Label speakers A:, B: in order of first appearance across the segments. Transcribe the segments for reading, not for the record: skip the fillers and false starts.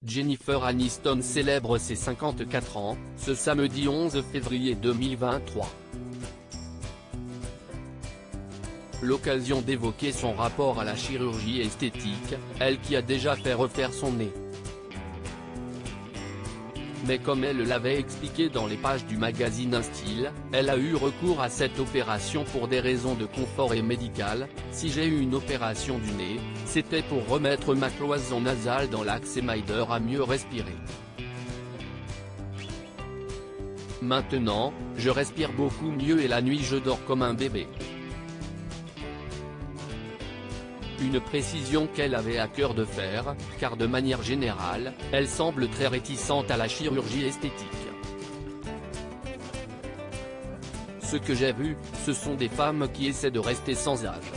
A: Jennifer Aniston célèbre ses 54 ans, ce samedi 11 février 2023. L'occasion d'évoquer son rapport à la chirurgie esthétique, elle qui a déjà fait refaire son nez. Mais comme elle l'avait expliqué dans les pages du magazine InStyle, elle a eu recours à cette opération pour des raisons de confort et médicales. Si j'ai eu une opération du nez, c'était pour remettre ma cloison nasale dans l'axe et m'aider à mieux respirer. Maintenant, je respire beaucoup mieux et la nuit je dors comme un bébé. Une précision qu'elle avait à cœur de faire, car de manière générale, elle semble très réticente à la chirurgie esthétique. Ce que j'ai vu, ce sont des femmes qui essaient de rester sans âge.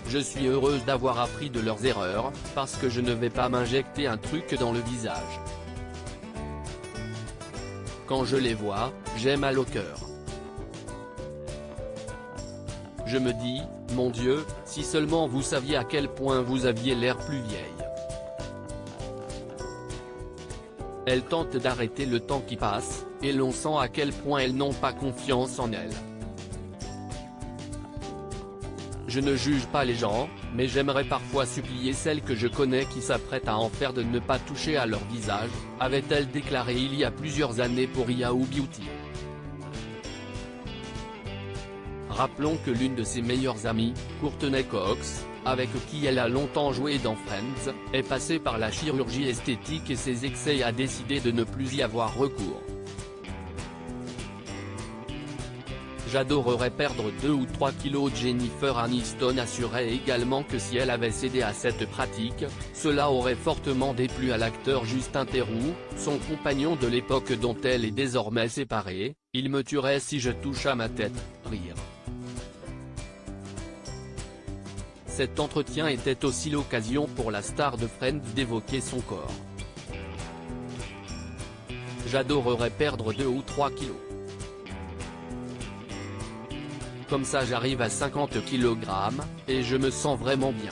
A: Je suis heureuse d'avoir appris de leurs erreurs, parce que je ne vais pas m'injecter un truc dans le visage. Quand je les vois, j'ai mal au cœur. Je me dis, mon Dieu, si seulement vous saviez à quel point vous aviez l'air plus vieille. Elles tentent d'arrêter le temps qui passe, et l'on sent à quel point elles n'ont pas confiance en elles. Je ne juge pas les gens, mais j'aimerais parfois supplier celles que je connais qui s'apprêtent à en faire de ne pas toucher à leur visage, avait-elle déclaré il y a plusieurs années pour Yahoo Beauty. Rappelons que l'une de ses meilleures amies, Courtney Cox, avec qui elle a longtemps joué dans Friends, est passée par la chirurgie esthétique et ses excès a décidé de ne plus y avoir recours. J'adorerais perdre 2 ou 3 kilos. Jennifer Aniston assurait également que si elle avait cédé à cette pratique, cela aurait fortement déplu à l'acteur Justin Theroux, son compagnon de l'époque dont elle est désormais séparée. Il me tuerait si je touche à ma tête, rire. Cet entretien était aussi l'occasion pour la star de Friends d'évoquer son corps. J'adorerais perdre 2 ou 3 kilos. Comme ça j'arrive à 50 kg, et je me sens vraiment bien.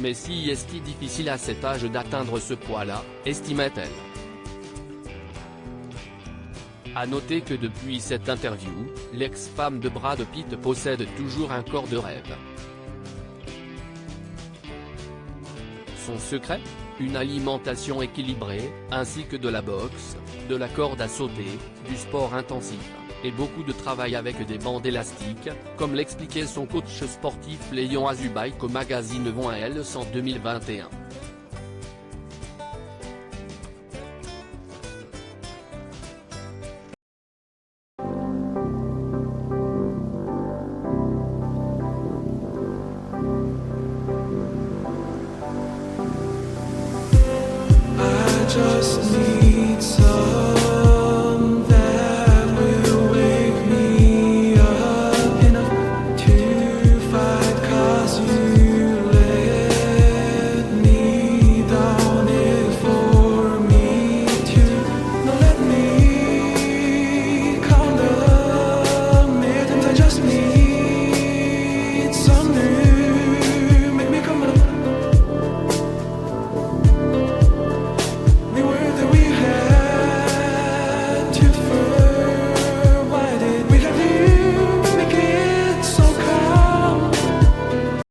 A: Mais si est-il difficile à cet âge d'atteindre ce poids-là, estimait-elle. A noter que depuis cette interview, l'ex-femme de Brad Pitt possède toujours un corps de rêve. Son secret ? Une alimentation équilibrée, ainsi que de la boxe, de la corde à sauter, du sport intensif, et beaucoup de travail avec des bandes élastiques, comme l'expliquait son coach sportif Leon Azubaik au magazine Von Health en 2021.